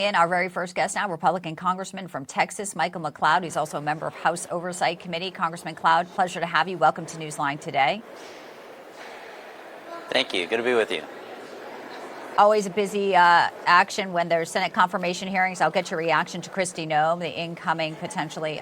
In our very first guest now, Republican Congressman from Texas, Michael McLeod, who's also a member of House Oversight Committee. Congressman McLeod, pleasure to have you. Welcome to Newsline today. Thank you. Good to be with you. Always a busy action when there's Senate confirmation hearings. I'll get your reaction to Kristi Noem, the incoming potentially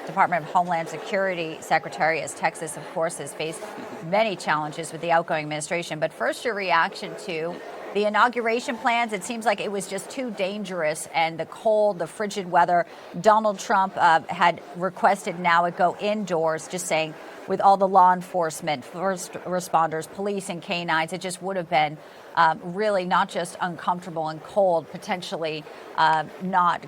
Department of Homeland Security Secretary, as Texas, of course, has faced many challenges with the outgoing administration. But first, your reaction to the inauguration plans. It seems like it was just too dangerous, and the cold, the frigid weather. Donald Trump had requested now it go indoors, just saying with all the law enforcement, first responders, police and canines, it just would have been really not just uncomfortable and cold, potentially not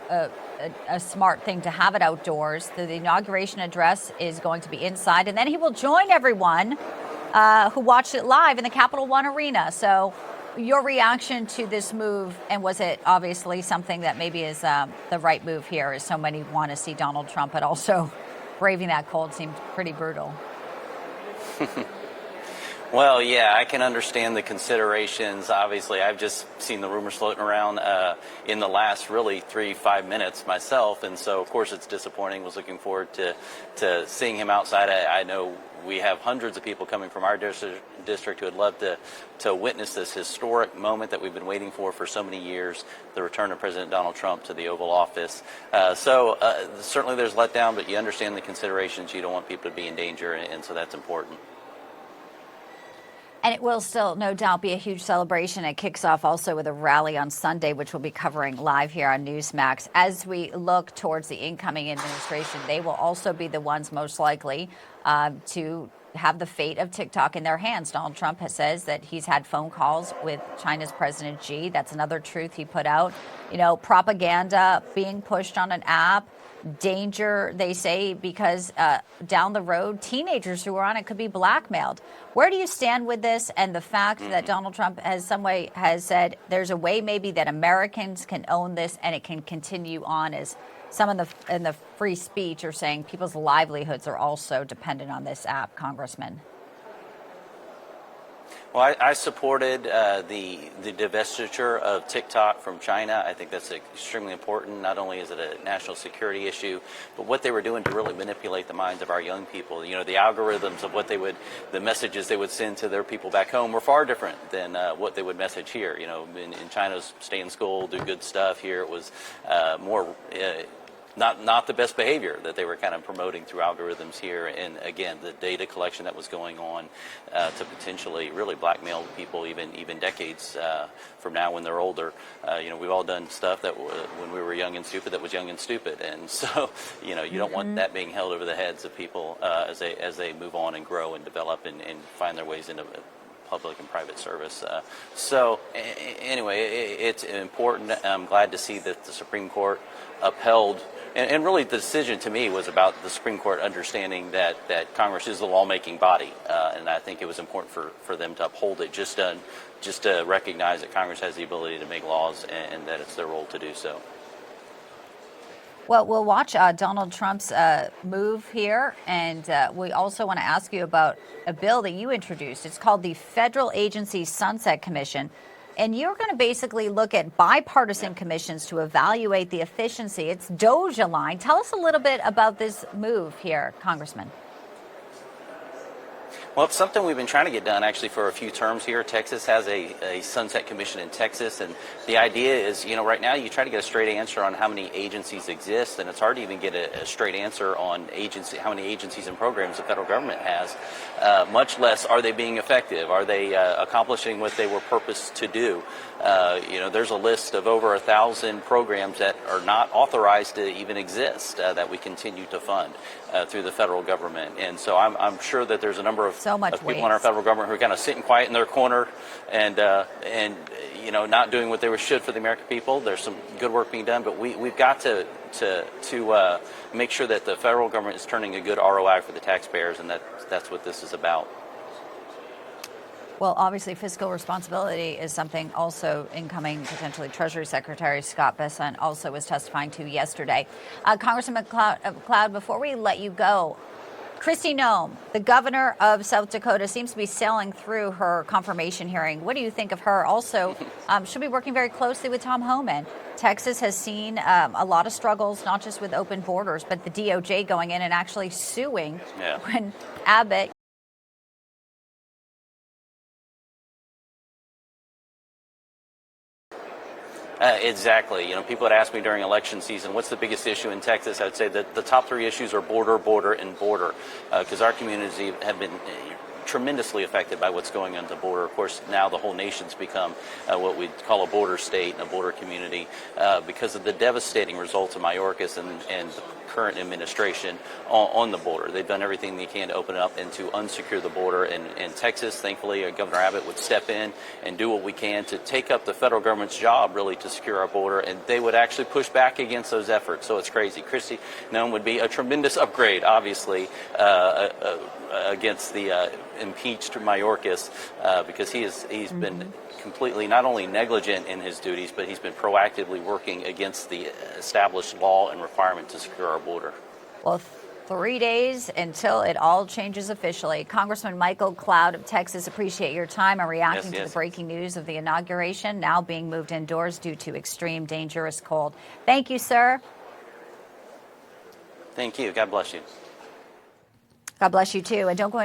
a smart thing to have it outdoors. The inauguration address is going to be inside, and then he will join everyone who watched it live in the Capital One Arena. So your reaction to this move, and was it obviously something that maybe is the right move here, as so many want to see Donald Trump, but also braving that cold seemed pretty brutal? Well, yeah, I can understand the considerations. Obviously, I've just seen the rumors floating around in the last really 3-5 minutes myself, and so of course it's disappointing. Was looking forward to seeing him outside. I know we have hundreds of people coming from our district who would love to witness this historic moment that we've been waiting for so many years, the return of President Donald Trump to the Oval Office. So certainly there's letdown, but you understand the considerations. You don't want people to be in danger, and so that's important. And it will still, no doubt, be a huge celebration. It kicks off also with a rally on Sunday, which we'll be covering live here on Newsmax. As we look towards the incoming administration, they will also be the ones most likely to have the fate of TikTok in their hands. Donald Trump says that he's had phone calls with China's President Xi. That's another truth he put out. You know, propaganda being pushed on an app. Danger, they say, because down the road, teenagers who are on it could be blackmailed. Where do you stand with this and the fact that Donald Trump has said there's a way maybe that Americans can own this and it can continue on, as some in the free speech are saying people's livelihoods are also dependent on this app, Congressman? Well, I supported the divestiture of TikTok from China. I think that's extremely important. Not only is it a national security issue, but what they were doing to really manipulate the minds of our young people. You know, the algorithms of the messages they would send to their people back home were far different than what they would message here. You know, in China's stay in school, do good stuff. Here it was more not the best behavior that they were kind of promoting through algorithms here. And again, the data collection that was going on to potentially really blackmail people even decades from now when they're older. You know, we've all done stuff that when we were young and stupid that was young and stupid. And so, you know, you don't want that being held over the heads of people as they move on and grow and develop and find their ways into public and private service. So anyway, it's important. I'm glad to see that the Supreme Court upheld. And really, the decision to me was about the Supreme Court understanding that Congress is the lawmaking body, and I think it was important for them to uphold it, just to recognize that Congress has the ability to make laws and that it's their role to do so. Well, we'll watch Donald Trump's move here, and we also want to ask you about a bill that you introduced. It's called the Federal Agency Sunset Commission. And you're going to basically look at bipartisan commissions to evaluate the efficiency. It's DOJ aligned. Tell us a little bit about this move here, Congressman. Well, it's something we've been trying to get done actually for a few terms here. Texas has a sunset commission in Texas, and the idea is, you know, right now you try to get a straight answer on how many agencies exist, and it's hard to even get a straight answer on how many agencies and programs the federal government has, much less are they being effective? Are they accomplishing what they were purposed to do? You know, there's a list of over 1,000 programs that are not authorized to even exist that we continue to fund through the federal government. And so I'm sure that there's a number of people in our federal government who are kind of sitting quiet in their corner and you know, not doing what they should for the American people. There's some good work being done, but we've got to make sure that the federal government is turning a good ROI for the taxpayers, and that's what this is about. Well, obviously, fiscal responsibility is something also incoming potentially Treasury Secretary Scott Bessent also was testifying to yesterday. Congressman McLeod, before we let you go, Kristi Noem, the governor of South Dakota, seems to be sailing through her confirmation hearing. What do you think of her? Also, she'll be working very closely with Tom Homan. Texas has seen a lot of struggles, not just with open borders, but the DOJ going in and actually suing when Abbott. Exactly. People had asked me during election season, what's the biggest issue in Texas? I'd say that the top three issues are border, border, and border, because our communities have been tremendously affected by what's going on at the border. Of course, now the whole nation's become what we call a border state and a border community because of the devastating results of Mayorkas and the current administration on the border. They've done everything they can to open it up and to unsecure the border. And Texas, thankfully, Governor Abbott would step in and do what we can to take up the federal government's job, really, to secure our border. And they would actually push back against those efforts. So it's crazy. Kristi Noem would be a tremendous upgrade, obviously, against the impeached Mayorkas because he's been completely not only negligent in his duties, but he's been proactively working against the established law and requirement to secure our border. Well, 3 days until it all changes officially. Congressman Michael Cloud of Texas, appreciate your time and reacting to the breaking news of the inauguration now being moved indoors due to extreme dangerous cold. Thank you, sir. Thank you. God bless you. God bless you, too. And don't go